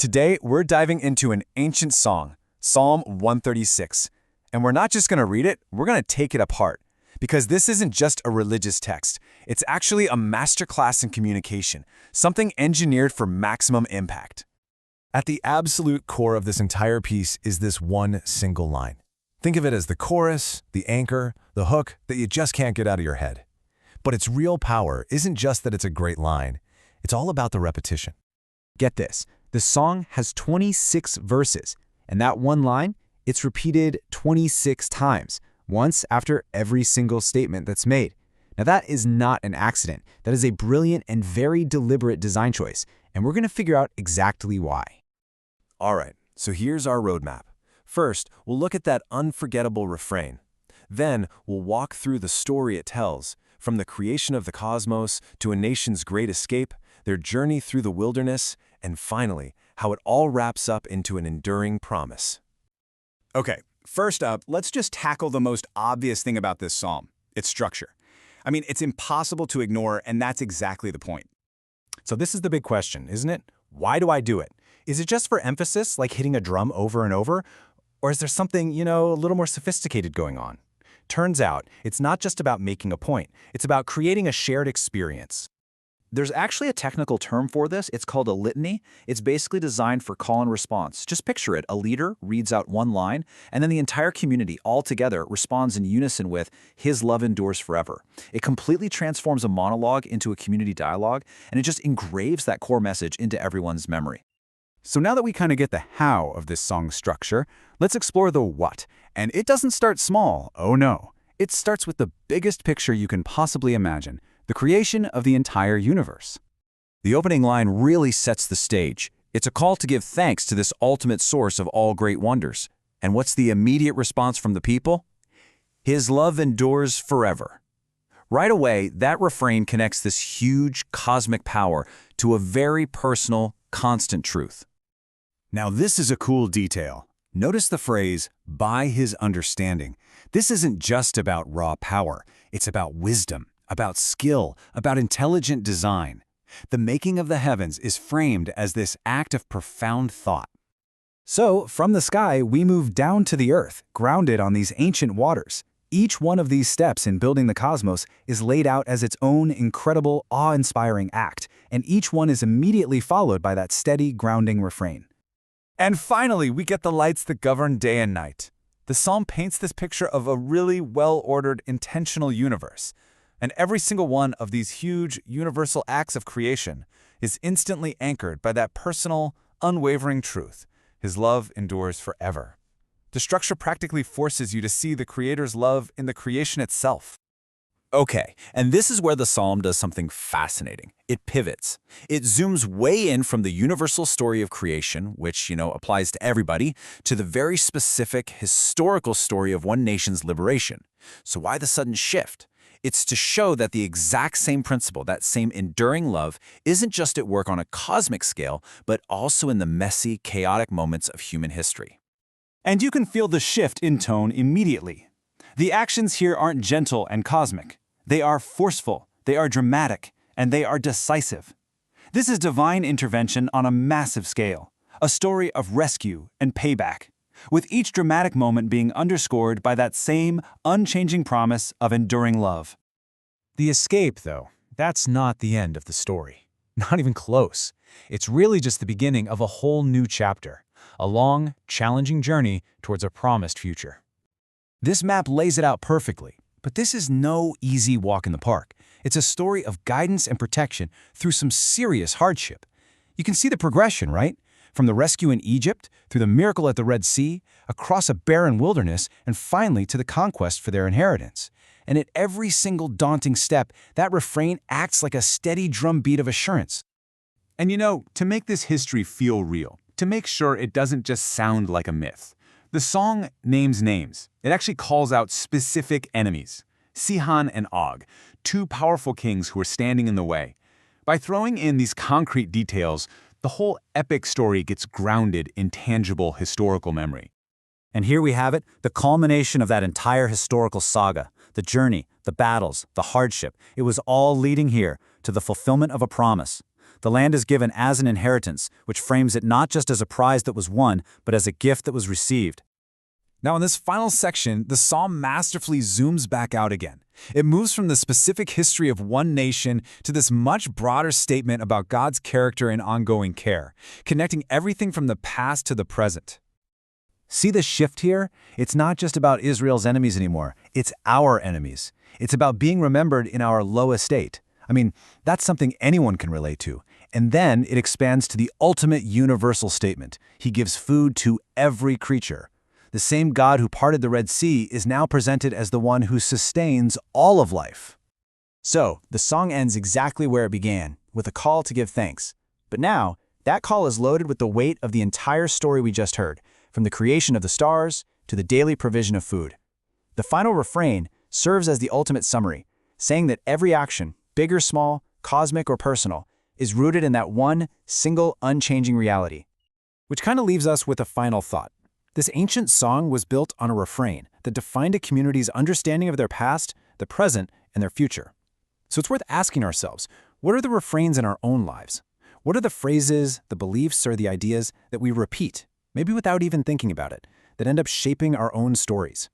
Today, we're diving into an ancient song, Psalm 136. And we're not just going to read it, we're going to take it apart. Because this isn't just a religious text, it's actually a masterclass in communication, something engineered for maximum impact. At the absolute core of this entire piece is this one single line. Think of it as the chorus, the anchor, the hook that you just can't get out of your head. But its real power isn't just that it's a great line, it's all about the repetition. Get this, the song has 26 verses, and that one line, it's repeated 26 times, once after every single statement that's made. Now that is not an accident. That is a brilliant and very deliberate design choice, and we're going to figure out exactly why. All right, so here's our roadmap. First, we'll look at that unforgettable refrain. Then, we'll walk through the story it tells, from the creation of the cosmos to a nation's great escape, their journey through the wilderness, and finally, how it all wraps up into an enduring promise. Okay, first up, let's just tackle the most obvious thing about this psalm, its structure. I mean, it's impossible to ignore, and that's exactly the point. So this is the big question, isn't it? Why do I do it? Is it just for emphasis, like hitting a drum over and over? Or is there something, a little more sophisticated going on? Turns out, it's not just about making a point. It's about creating a shared experience. There's actually a technical term for this. It's called a litany. It's basically designed for call and response. Just picture it. A leader reads out one line, and then the entire community all together responds in unison with, "His love endures forever." It completely transforms a monologue into a community dialogue, and it just engraves that core message into everyone's memory. So now that we kind of get the how of this song's structure, let's explore the what. And it doesn't start small, oh no. It starts with the biggest picture you can possibly imagine, the creation of the entire universe. The opening line really sets the stage. It's a call to give thanks to this ultimate source of all great wonders. And what's the immediate response from the people? His love endures forever. Right away, that refrain connects this huge cosmic power to a very personal, constant truth. Now this is a cool detail. Notice the phrase, by his understanding. This isn't just about raw power. It's about wisdom, about skill, about intelligent design. The making of the heavens is framed as this act of profound thought. So, from the sky, we move down to the earth, grounded on these ancient waters. Each one of these steps in building the cosmos is laid out as its own incredible, awe-inspiring act, and each one is immediately followed by that steady, grounding refrain. And finally, we get the lights that govern day and night. The psalm paints this picture of a really well-ordered, intentional universe. And every single one of these huge, universal acts of creation is instantly anchored by that personal, unwavering truth. His love endures forever. The structure practically forces you to see the Creator's love in the creation itself. Okay, and this is where the psalm does something fascinating. It pivots. It zooms way in from the universal story of creation, which, applies to everybody, to the very specific historical story of one nation's liberation. So why the sudden shift? It's to show that the exact same principle, that same enduring love, isn't just at work on a cosmic scale, but also in the messy, chaotic moments of human history. And you can feel the shift in tone immediately. The actions here aren't gentle and cosmic. They are forceful, they are dramatic, and they are decisive. This is divine intervention on a massive scale, a story of rescue and payback, with each dramatic moment being underscored by that same unchanging promise of enduring love. The escape, though, that's not the end of the story. Not even close. It's really just the beginning of a whole new chapter, a long, challenging journey towards a promised future. This map lays it out perfectly, but this is no easy walk in the park. It's a story of guidance and protection through some serious hardship. You can see the progression, right? From the rescue in Egypt, through the miracle at the Red Sea, across a barren wilderness, and finally to the conquest for their inheritance. And at every single daunting step, that refrain acts like a steady drumbeat of assurance. And to make this history feel real, to make sure it doesn't just sound like a myth, the song names names. It actually calls out specific enemies, Sihon and Og, two powerful kings who were standing in the way. By throwing in these concrete details, the whole epic story gets grounded in tangible historical memory. And here we have it, the culmination of that entire historical saga, the journey, the battles, the hardship. It was all leading here to the fulfillment of a promise. The land is given as an inheritance, which frames it not just as a prize that was won, but as a gift that was received. Now, in this final section, the psalm masterfully zooms back out again. It moves from the specific history of one nation to this much broader statement about God's character and ongoing care, connecting everything from the past to the present. See the shift here? It's not just about Israel's enemies anymore. It's our enemies. It's about being remembered in our low estate. I mean, that's something anyone can relate to. And then it expands to the ultimate universal statement. He gives food to every creature. The same God who parted the Red Sea is now presented as the one who sustains all of life. So, the song ends exactly where it began, with a call to give thanks. But now, that call is loaded with the weight of the entire story we just heard, from the creation of the stars to the daily provision of food. The final refrain serves as the ultimate summary, saying that every action, big or small, cosmic or personal, is rooted in that one, single, unchanging reality. Which kind of leaves us with a final thought. This ancient song was built on a refrain that defined a community's understanding of their past, the present, and their future. So it's worth asking ourselves, what are the refrains in our own lives? What are the phrases, the beliefs, or the ideas that we repeat, maybe without even thinking about it, that end up shaping our own stories?